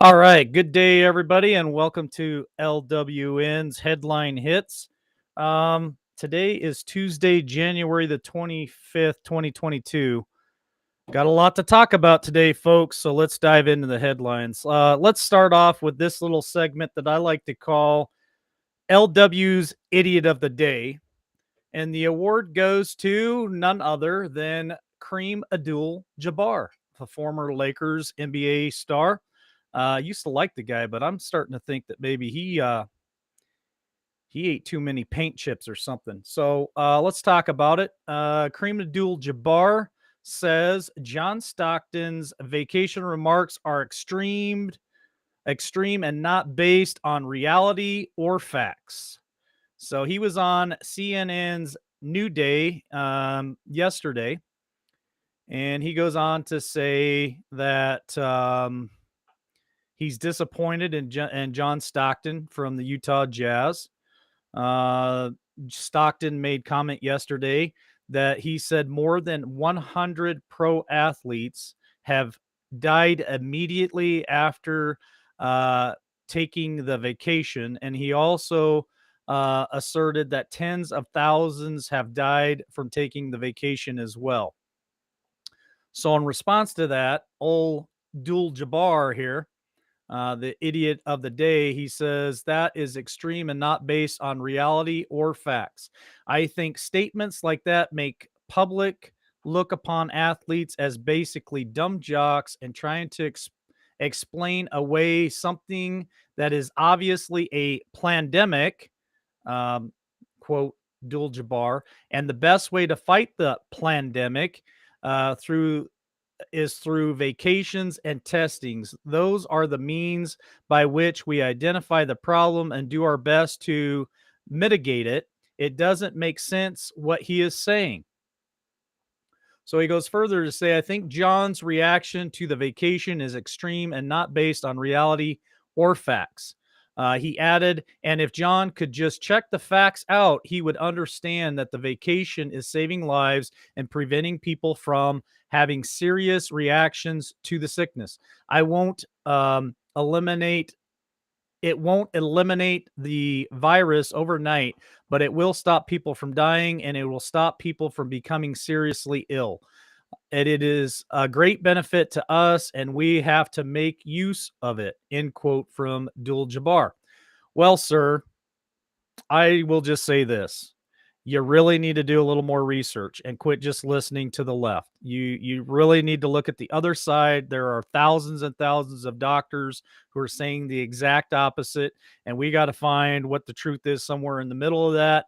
All right. Good day, everybody, and welcome to LWN's Headline Hits. Today is Tuesday, January the 25th, 2022. Got a lot to talk about today, folks, so let's dive into the headlines. Let's start off with this little segment that I like to call LW's Idiot of the Day. And the award goes to none other than Kareem Abdul-Jabbar, the former Lakers NBA star. I used to like the guy, but I'm starting to think that maybe he ate too many paint chips or something. So let's talk about it. Kareem Abdul-Jabbar says John Stockton's vacation remarks are extreme, and not based on reality or facts. So he was on CNN's New Day yesterday, and he goes on to say that he's disappointed in John Stockton from the Utah Jazz. Uh, Stockton made comment yesterday that he said more than 100 pro athletes have died immediately after uh, taking the vacation. And he also asserted that tens of thousands have died from taking the vacation as well. So, in response to that, old Dul Jabbar here, the idiot of the day, he says that is extreme and not based on reality or facts. I think statements like that make public look upon athletes as basically dumb jocks and trying to explain away something that is obviously a pandemic, um, quote, Dul Jabbar. And the best way to fight the pandemic through is through vacations and testings. Those are the means by which we identify the problem and do our best to mitigate it. It doesn't make sense what he is saying. So he goes further to say, I think John's reaction to the vacation is extreme and not based on reality or facts. He added, and if John could just check the facts out, he would understand that the vacation is saving lives and preventing people from having serious reactions to the sickness. I won't eliminate it won't eliminate the virus overnight, but it will stop people from dying and it will stop people from becoming seriously ill. And it is a great benefit to us, and we have to make use of it. End quote from Dul Jabbar. Well, sir, I will just say this. You really need to do a little more research and quit just listening to the left. You really need to look at the other side. There are thousands and thousands of doctors who are saying the exact opposite, and we got to find what the truth is somewhere in the middle of that.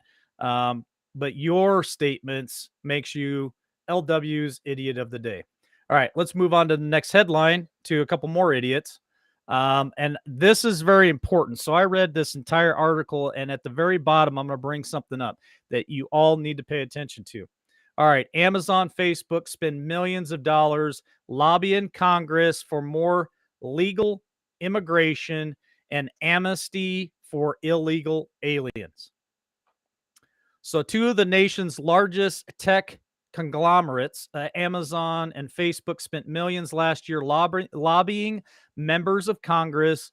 But your statements makes you LW's idiot of the day. All right, let's move on to the next headline to a couple more idiots. And this is very important. So I read this entire article, and at the very bottom, I'm going to bring something up that you all need to pay attention to. All right, Amazon, Facebook spend millions of dollars lobbying Congress for more legal immigration and amnesty for illegal aliens. So, two of the nation's largest tech conglomerates, Amazon and Facebook, spent millions last year lobbying members of Congress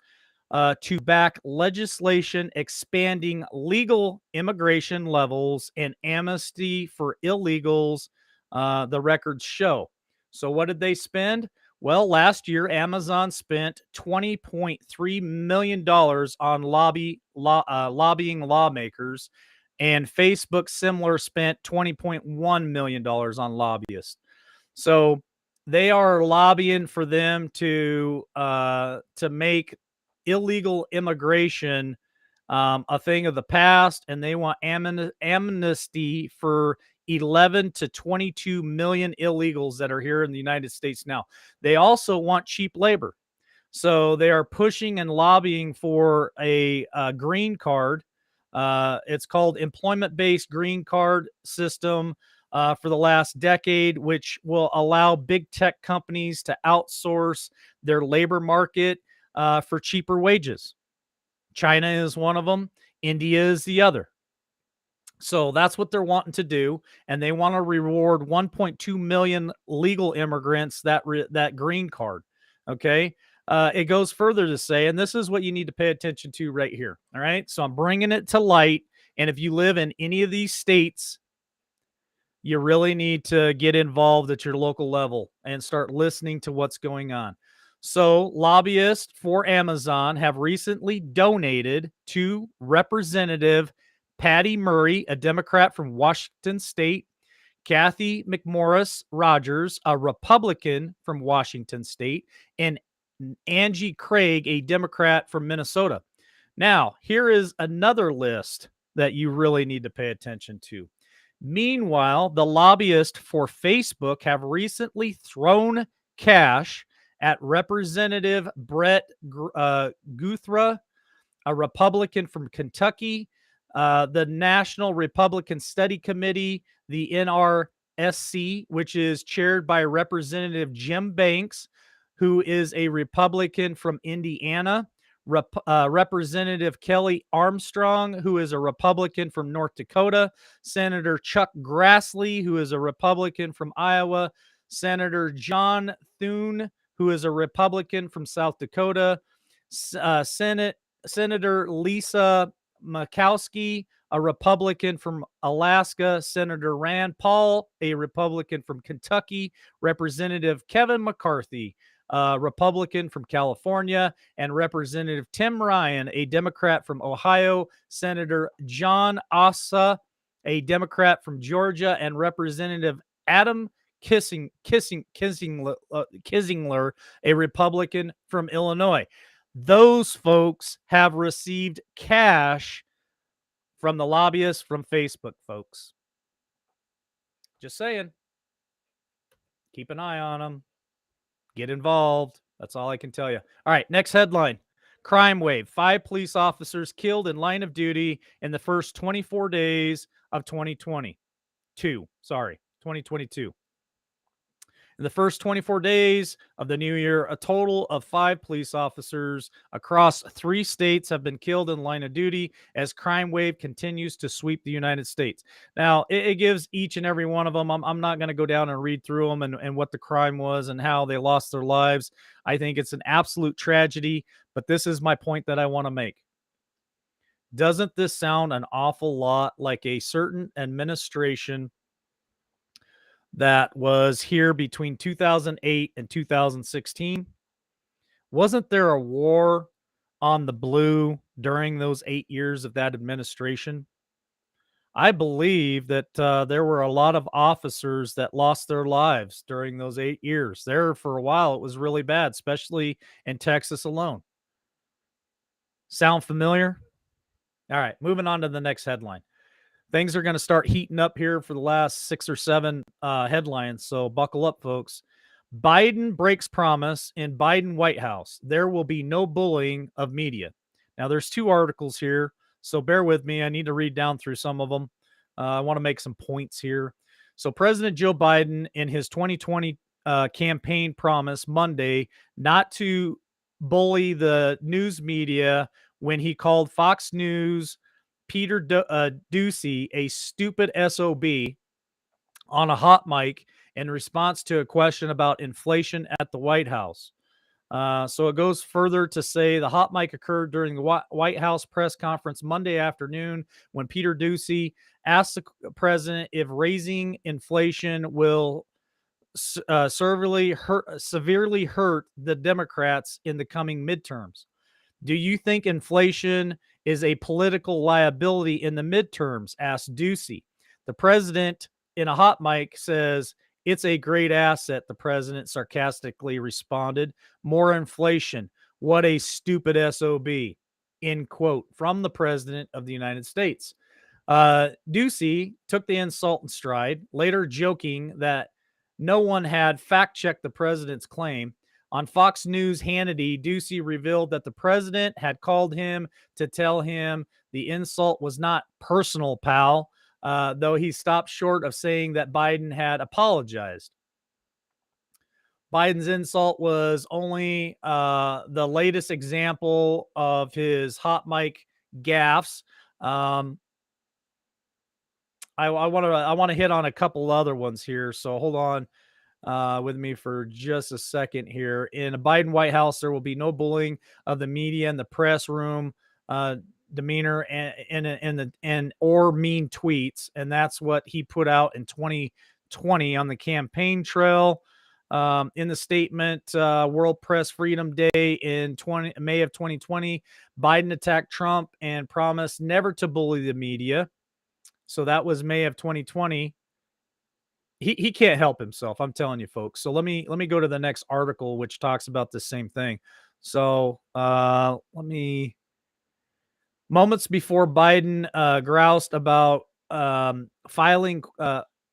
to back legislation expanding legal immigration levels and amnesty for illegals, the records show. So, what did they spend? Well, last year, Amazon spent $20.3 million on lobbying lawmakers, and Facebook similar spent $20.1 million on lobbyists. So they are lobbying for them to make illegal immigration a thing of the past, and they want amnesty for 11 to 22 million illegals that are here in the United States now. They also want cheap labor. So they are pushing and lobbying for a green card. It's called employment-based green card system for the last decade, which will allow big tech companies to outsource their labor market for cheaper wages. China is one of them. India is the other. So that's what they're wanting to do, and they want to reward 1.2 million legal immigrants that green card. Okay, It goes further to say, and this is what you need to pay attention to right here. All right. So I'm bringing it to light. And if you live in any of these states, you really need to get involved at your local level and start listening to what's going on. So, lobbyists for Amazon have recently donated to Representative Patty Murray, a Democrat from Washington State, Kathy McMorris Rogers, a Republican from Washington State, and Angie Craig, a Democrat from Minnesota. Now, here is another list that you really need to pay attention to. Meanwhile, the lobbyists for Facebook have recently thrown cash at Representative Brett Guthrie, a Republican from Kentucky, the National Republican Study Committee, the NRSC, which is chaired by Representative Jim Banks, who is a Republican from Indiana, Representative Kelly Armstrong, who is a Republican from North Dakota, Senator Chuck Grassley, who is a Republican from Iowa, Senator John Thune, who is a Republican from South Dakota, Senator Lisa Murkowski, a Republican from Alaska, Senator Rand Paul, a Republican from Kentucky, Representative Kevin McCarthy, a Republican from California, and Representative Tim Ryan, a Democrat from Ohio, Senator John Ossa, a Democrat from Georgia, and Representative Adam Kissingler, a Republican from Illinois. Those folks have received cash from the lobbyists from Facebook, folks. Just saying. Keep an eye on them. Get involved. That's all I can tell you. All right, next headline. Crime wave. 5 police officers killed in line of duty in the first 24 days of 2022. Sorry, 2022. In the first 24 days of the new year, a total of 5 police officers across 3 states have been killed in line of duty as crime wave continues to sweep the United States. Now, it gives each and every one of them. I'm not going to go down and read through them and what the crime was and how they lost their lives. I think it's an absolute tragedy, but this is my point that I want to make. Doesn't this sound an awful lot like a certain administration that was here between 2008 and 2016? Wasn't there a war on the blue during those 8 years of that administration? I believe that there were a lot of officers that lost their lives during those 8 years. There, for a while, it was really bad, especially in Texas alone. Sound familiar? All right, moving on to the next headline. Things are going to start heating up here for the last 6 or 7 headlines. So buckle up, folks. Biden breaks promise in Biden White House. There will be no bullying of media. Now, there's 2 articles here, so bear with me. I need to read down through some of them. I want to make some points here. So President Joe Biden, in his 2020 campaign promise Monday not to bully the news media when he called Fox News Peter Ducey a stupid SOB on a hot mic in response to a question about inflation at the White House. So it goes further to say the hot mic occurred during the White House press conference Monday afternoon when Peter Ducey asked the president if raising inflation will severely hurt the Democrats in the coming midterms. Do you think inflation is a political liability in the midterms? Asked Ducey. The president, in a hot mic, says, "It's a great asset," the president sarcastically responded. "More inflation. What a stupid SOB." End quote from the president of the United States. Ducey took the insult in stride, later joking that no one had fact checked the president's claim. On Fox News, Hannity, Ducey revealed that the president had called him to tell him the insult was not personal, pal, though he stopped short of saying that Biden had apologized. Biden's insult was only the latest example of his hot mic gaffes. I want to hit on a couple other ones here, so hold on. with me for just a second here. In a Biden White House, there will be no bullying of the media and the press room uh, demeanor and or mean tweets, and that's what he put out in 2020 on the campaign trail. In the statement, World Press Freedom Day in May of 2020, Biden attacked Trump and promised never to bully the media. So that was May of 2020. He can't help himself. I'm telling you, folks. So let me go to the next article, which talks about the same thing. So let me moments before Biden groused about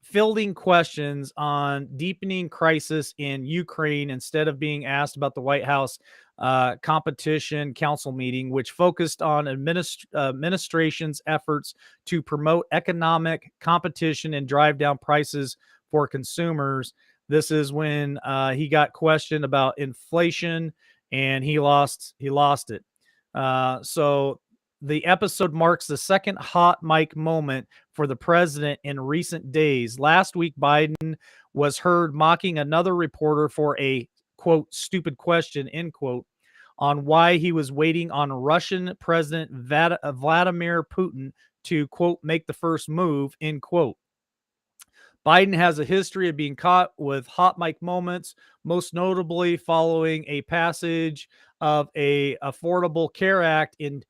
fielding questions on deepening crisis in Ukraine instead of being asked about the White House competition council meeting, which focused on administration's efforts to promote economic competition and drive down prices for consumers. This is when he got questioned about inflation, and he lost it. So the episode marks the second hot mic moment for the president in recent days. Last week, Biden was heard mocking another reporter for a quote stupid question end quote on why he was waiting on Russian President Vladimir Putin to quote make the first move end quote. Biden has a history of being caught with hot mic moments, most notably following a passage of a Affordable Care Act in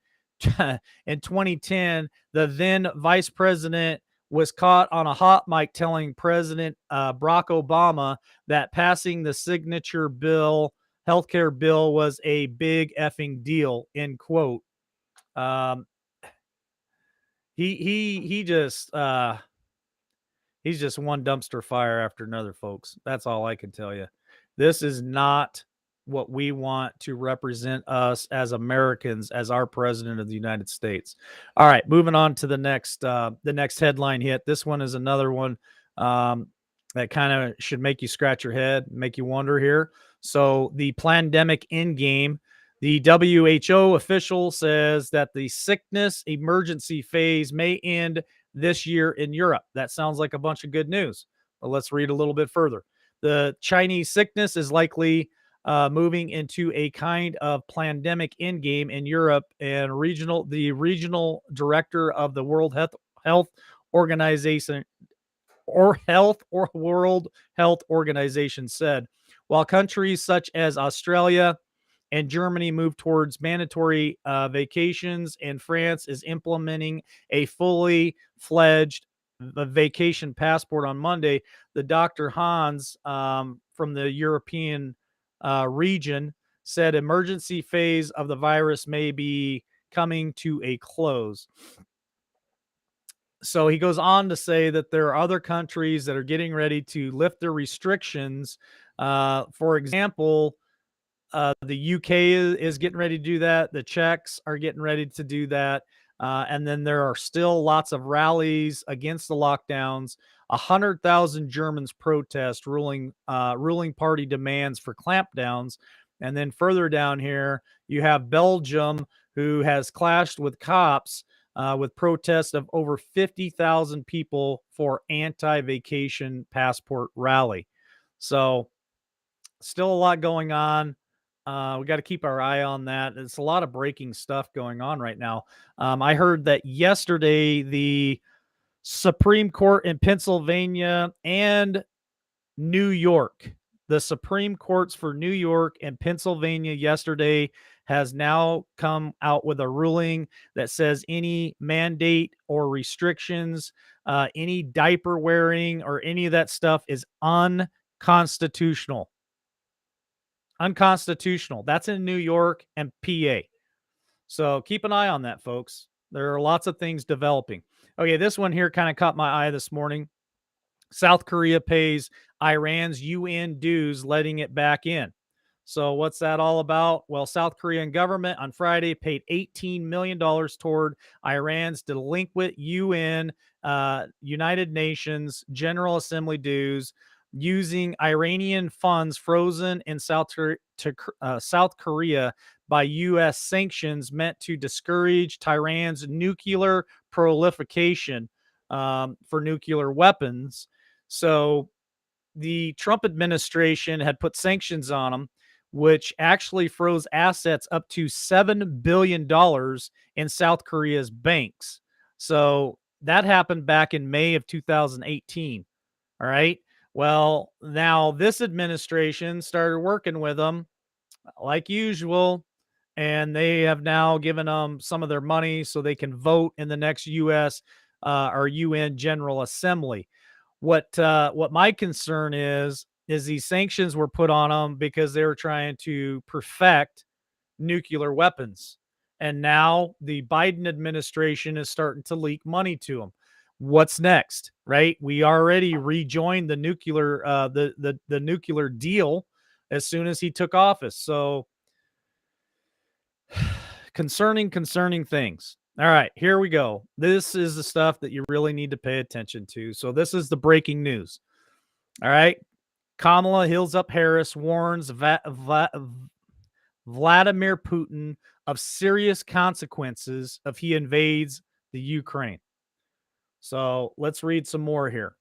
in 2010. The then vice president was caught on a hot mic telling President Barack Obama that passing the signature bill, healthcare bill, was a big effing deal. End quote. Um, he just he's just one dumpster fire after another, folks. That's all I can tell you. This is not what we want to represent us as Americans, as our president of the United States. All right, moving on to the next headline hit. This one is another one that kind of should make you scratch your head, make you wonder here. So the pandemic end game. The WHO official says that the sickness emergency phase may end this year in Europe. That sounds like a bunch of good news. But let's read a little bit further. The Chinese sickness is likely moving into a kind of pandemic endgame in Europe, and the regional director of the Health Organization or World Health Organization said, while countries such as Australia and Germany move towards mandatory vacations, and France is implementing a fully fledged vacation passport on Monday. The Dr. Hans from the European region said emergency phase of the virus may be coming to a close. So he goes on to say that there are other countries that are getting ready to lift their restrictions. For example, the UK is getting ready to do that. The Czechs are getting ready to do that. And then there are still lots of rallies against the lockdowns. 100,000 Germans protest ruling party demands for clampdowns. And then further down here, you have Belgium, who has clashed with cops with protests of over 50,000 people for anti-vacation passport rally. So still a lot going on. We got to keep our eye on that. It's a lot of breaking stuff going on right now. I heard that yesterday the Supreme Court in Pennsylvania and New York, the Supreme Courts for New York and Pennsylvania yesterday has now come out with a ruling that says any mandate or restrictions, any diaper wearing or any of that stuff is unconstitutional. Unconstitutional. That's in New York and PA. So keep an eye on that, folks. There are lots of things developing. Okay, this one here kind of caught my eye this morning. South Korea pays Iran's UN dues, letting it back in. So what's that all about? Well, South Korean government on Friday paid $18 million toward Iran's delinquent UN, United Nations General Assembly dues, using Iranian funds frozen in South Korea by U.S. sanctions meant to discourage Tehran's nuclear proliferation for nuclear weapons. So the Trump administration had put sanctions on them, which actually froze assets up to $7 billion in South Korea's banks. So that happened back in May of 2018. All right. Well, now this administration started working with them like usual, and they have now given them some of their money so they can vote in the next U.S. Or UN General Assembly. What my concern is these sanctions were put on them because they were trying to perfect nuclear weapons, and now the Biden administration is starting to leak money to them. What's next? Right? We already rejoined the nuclear the nuclear deal as soon as he took office. So concerning things. All right, here we go. This is the stuff that you really need to pay attention to. So this is the breaking news. All right. Kamala Hills Up Harris warns Vladimir Putin of serious consequences if he invades the Ukraine. So let's read some more here.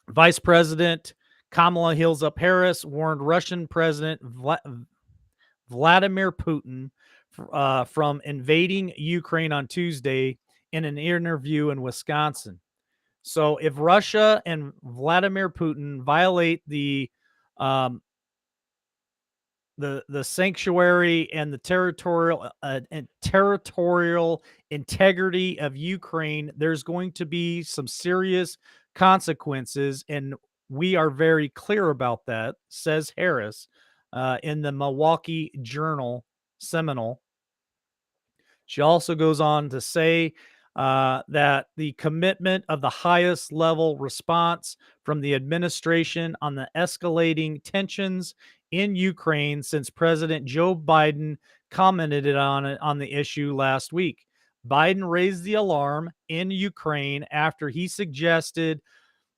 Vice President Kamala Hills Up Harris warned Russian President Vladimir Putin from invading Ukraine on Tuesday in an interview in Wisconsin. So if Russia and Vladimir Putin violate um, the sanctuary and the territorial integrity of Ukraine, there's going to be some serious consequences, and we are very clear about that, says Harris in the Milwaukee Journal Seminole. She also goes on to say that the commitment of the highest level response from the administration on the escalating tensions in Ukraine since President Joe Biden commented on it on the issue last week. Biden raised the alarm in Ukraine after he suggested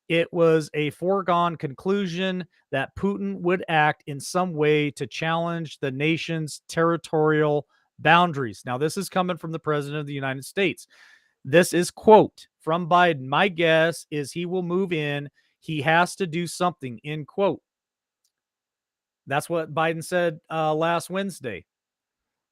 it was a foregone conclusion that Putin would act in some way to challenge the nation's territorial boundaries. Now, this is coming from the president of the United States. This is quote from Biden. My guess is he will move in. He has to do something, end quote. That's what Biden said last Wednesday.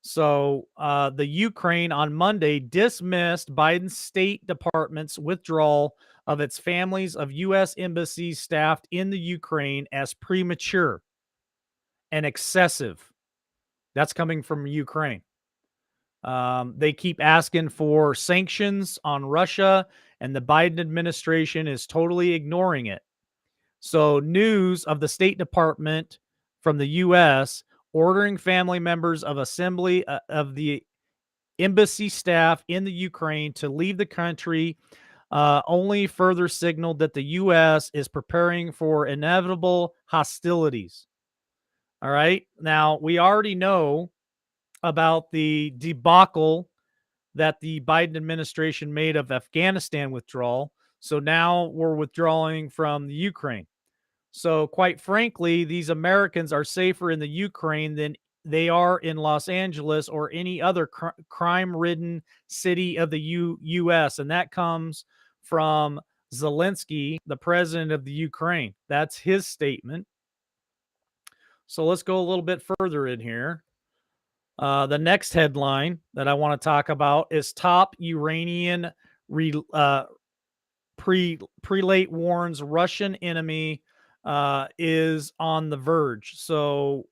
So the Ukraine on Monday dismissed Biden's State Department's withdrawal of its families of U.S. embassies staffed in the Ukraine as premature and excessive. That's coming from Ukraine. They keep asking for sanctions on Russia, and the Biden administration is totally ignoring it. So, news of the State Department from the U.S. ordering family members of assembly of the embassy staff in the Ukraine to leave the country only further signaled that the U.S. is preparing for inevitable hostilities. All right. Now, we already know about the debacle that the Biden administration made of Afghanistan withdrawal. So now we're withdrawing from the Ukraine. So, quite frankly, these Americans are safer in the Ukraine than they are in Los Angeles or any other crime-ridden city of the U.S. And that comes from Zelensky, the president of the Ukraine. That's his statement. So let's go a little bit further in here. The next headline that I want to talk about is top Iranian prelate warns Russian enemy is on the verge. So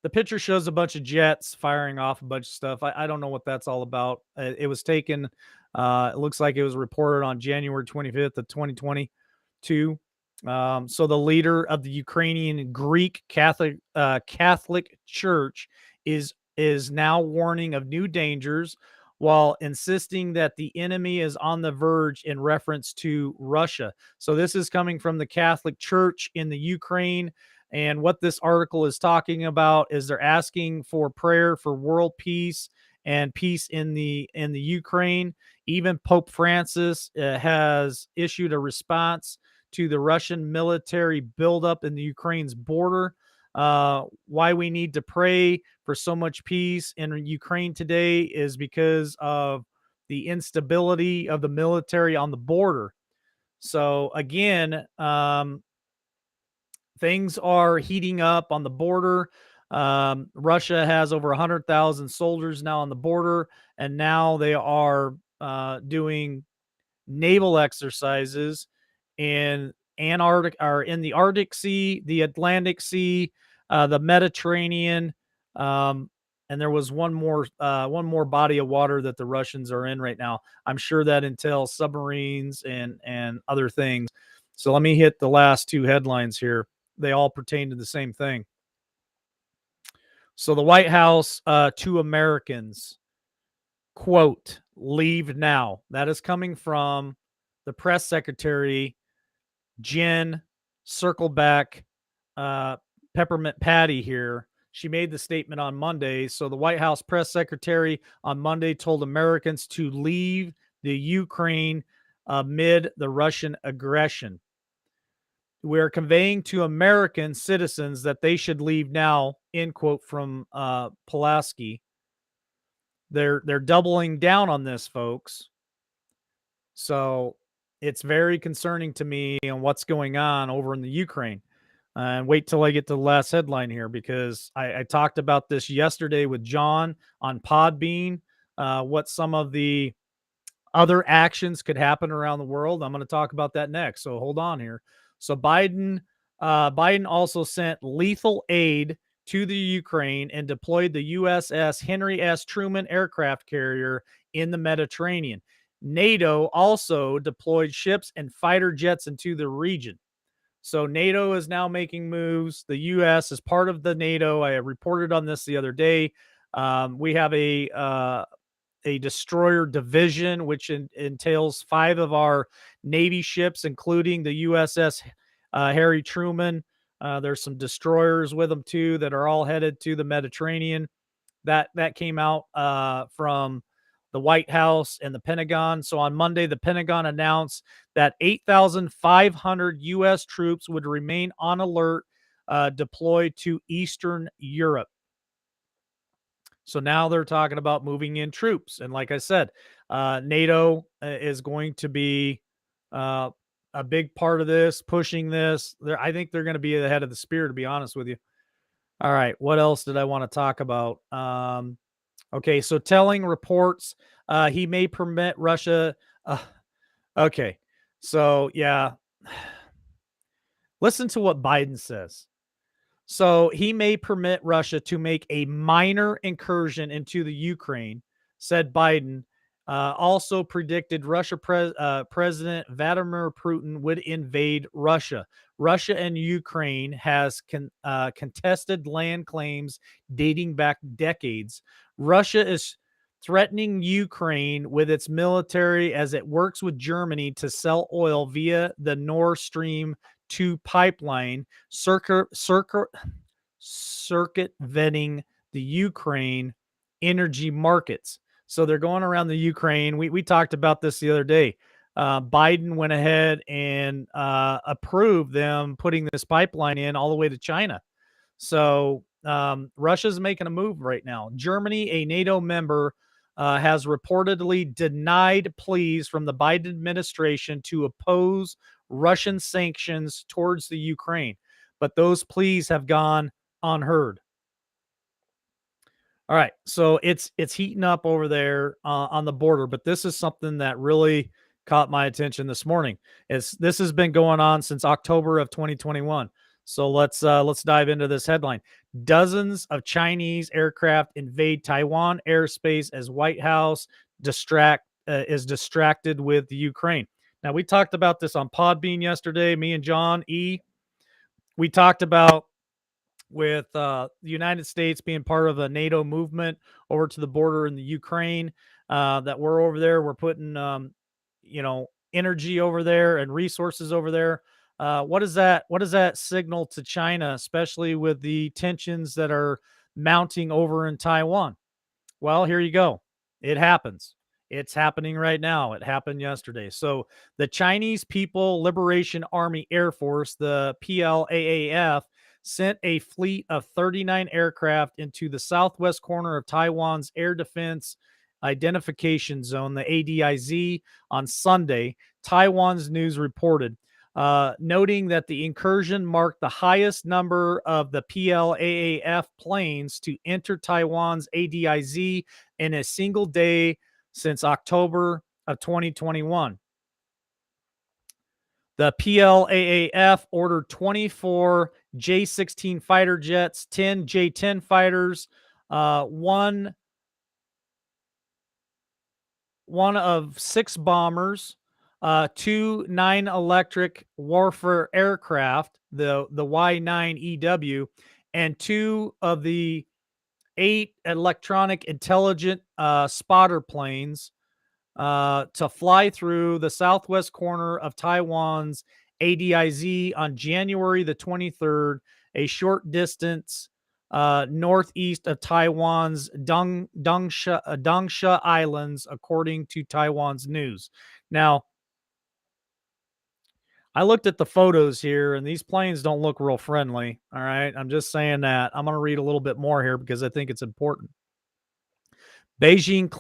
the picture shows a bunch of jets firing off a bunch of stuff. I don't know what that's all about. It was taken, it looks like it was reported on January 25th of 2022. So the leader of the Ukrainian Greek Catholic Church is now warning of new dangers while insisting that the enemy is on the verge in reference to Russia. So this is coming from the Catholic Church in the Ukraine. And what this article is talking about is they're asking for prayer for world peace and peace in the Ukraine. Even Pope Francis has issued a response to the Russian military buildup in the Ukraine's border. Why we need to pray for so much peace in Ukraine today is because of the instability of the military on the border. So again, things are heating up on the border. Russia has over 100,000 soldiers now on the border, and now they are doing naval exercises in Antarctic or in the Arctic Sea, the Atlantic Sea, the Mediterranean, um, and there was one more body of water that the Russians are in right now. I'm sure that entails submarines and other things. So let me hit the last two headlines here. They all pertain to the same thing. So the White House to Americans, quote, leave now. That is coming from the press secretary, Jen Circleback Peppermint Patty here. She made the statement on Monday. So the White House press secretary on Monday told Americans to leave the Ukraine amid the Russian aggression. We're conveying to American citizens that they should leave now, end quote from Pulaski. They're doubling down on this, folks. So it's very concerning to me on what's going on over in the Ukraine. And wait till I get to the last headline here because I talked about this yesterday with John on Podbean. What some of the other actions could happen around the world. I'm going to talk about that next. So hold on here. So Biden also sent lethal aid to the Ukraine and deployed the USS Henry S. Truman aircraft carrier in the Mediterranean. NATO also deployed ships and fighter jets into the region. So NATO is now making moves. The U.S. is part of the NATO. I reported on this the other day. We have a destroyer division, which entails 5 of our Navy ships, including the USS Harry Truman. There's some destroyers with them too that are all headed to the Mediterranean. That came out from the White House and the Pentagon. So on Monday, the Pentagon announced that 8,500 U.S. troops would remain on alert, deployed to Eastern Europe. So now they're talking about moving in troops. And like I said, NATO is going to be a big part of this, pushing this. I think they're going to be ahead of the spear, to be honest with you. All right. What else did I want to talk about? Okay. So telling reports he may permit Russia. Okay. So, yeah. Listen to what Biden says. So he may permit Russia to make a minor incursion into the Ukraine, said Biden. Also predicted President Vladimir Putin would invade Russia. Russia and Ukraine has contested land claims dating back decades. Russia is threatening Ukraine with its military as it works with Germany to sell oil via the Nord Stream 2 pipeline, circuiting the Ukraine energy markets. So they're going around the Ukraine. We talked about this the other day. Biden went ahead and approved them putting this pipeline in all the way to China. So Russia's making a move right now. Germany, a NATO member, has reportedly denied pleas from the Biden administration to oppose Russian sanctions towards the Ukraine, but those pleas have gone unheard. All right, so it's heating up over there on the border, but this is something that really caught my attention this morning. This has been going on since October of 2021. So let's dive into this headline. Dozens of Chinese aircraft invade Taiwan airspace as White House is distracted with the Ukraine. Now we talked about this on Podbean yesterday. Me and John E. We talked about with the United States being part of a NATO movement over to the border in the Ukraine, that we're over there. We're putting, energy over there and resources over there. What does that signal to China, especially with the tensions that are mounting over in Taiwan? Well, here you go. It happens. It's happening right now. It happened yesterday. So the Chinese People Liberation Army Air Force, the PLAAF, sent a fleet of 39 aircraft into the southwest corner of Taiwan's Air Defense Identification Zone, the ADIZ, on Sunday, Taiwan's news reported. noting that the incursion marked the highest number of the PLAAF planes to enter Taiwan's ADIZ in a single day since October of 2021. The PLAAF ordered 24 J-16 fighter jets, 10 J-10 fighters, one of 6 bombers, 2 9 electric warfare aircraft, the Y9EW, and 2 of the 8 electronic intelligent spotter planes to fly through the southwest corner of Taiwan's ADIZ on January the 23rd, a short distance northeast of Taiwan's Dongsha Islands, according to Taiwan's news. Now, I looked at the photos here, and these planes don't look real friendly. All right. I'm just saying that. I'm going to read a little bit more here because I think it's important. Beijing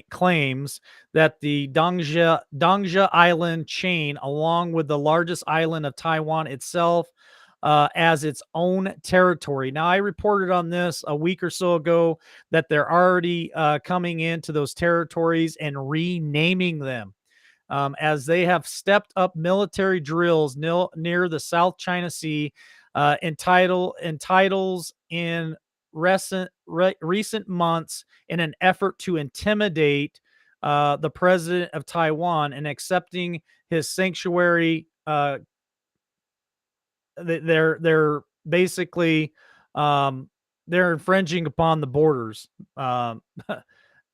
claims that the Dongsha Island chain, along with the largest island of Taiwan itself, as its own territory. Now, I reported on this a week or so ago that they're already coming into those territories and renaming them. As they have stepped up military drills near the South China Sea, entitles in recent months in an effort to intimidate the president of Taiwan and accepting his sanctuary. They're basically they're infringing upon the borders.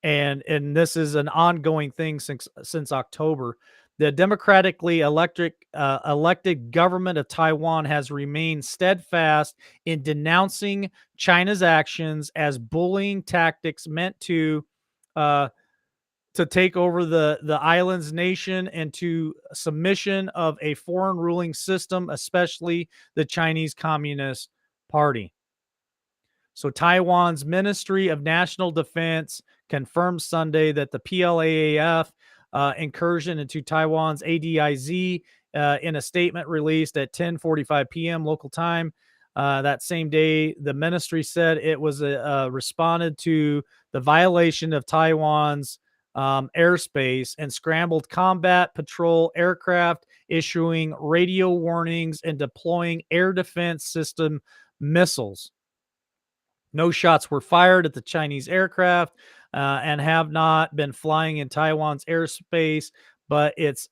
And this is an ongoing thing since October. The democratically elected government of Taiwan has remained steadfast in denouncing China's actions as bullying tactics meant to take over the island's nation and to submission of a foreign ruling system, especially the Chinese Communist Party. So Taiwan's Ministry of National Defense confirmed Sunday that the PLAAF incursion into Taiwan's ADIZ in a statement released at 10:45 p.m. local time. That same day, the ministry said it was responded to the violation of Taiwan's airspace and scrambled combat patrol aircraft, issuing radio warnings and deploying air defense system missiles. No shots were fired at the Chinese aircraft and have not been flying in Taiwan's airspace, but its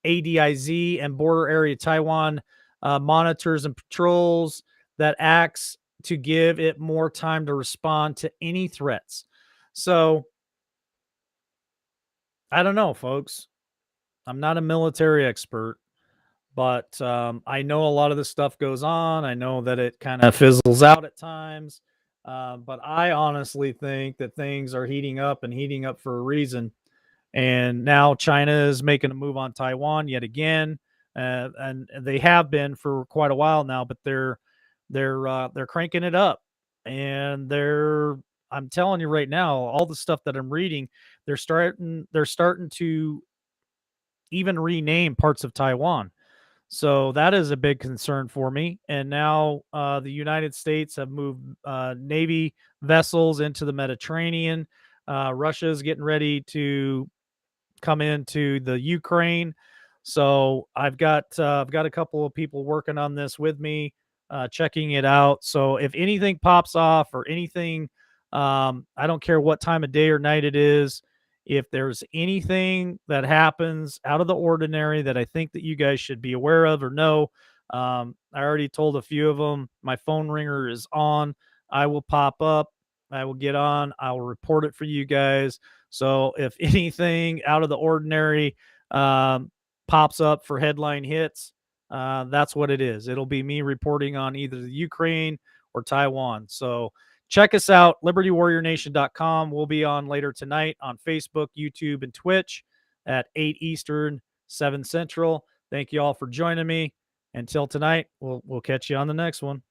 ADIZ and border area Taiwan monitors and patrols that acts to give it more time to respond to any threats. So, I don't know, folks. I'm not a military expert, but I know a lot of this stuff goes on. I know that it kind of fizzles out at times. But I honestly think that things are heating up and heating up for a reason. And now China is making a move on Taiwan yet again, and they have been for quite a while now. But they're cranking it up, and I'm telling you right now, all the stuff that I'm reading, they're starting to even rename parts of Taiwan. So that is a big concern for me. And now the United States have moved Navy vessels into the Mediterranean. Russia is getting ready to come into the Ukraine. So I've got a couple of people working on this with me, checking it out. So if anything pops off or anything, I don't care what time of day or night it is. If there's anything that happens out of the ordinary that I think that you guys should be aware of or know, I already told a few of them. My phone ringer is on. I will pop up. I will get on. I will report it for you guys. So if anything out of the ordinary pops up for headline hits, that's what it is. It'll be me reporting on either the Ukraine or Taiwan. So check us out, libertywarriornation.com. We'll be on later tonight on Facebook, YouTube, and Twitch at 8 Eastern, 7 Central. Thank you all for joining me. Until tonight, we'll catch you on the next one.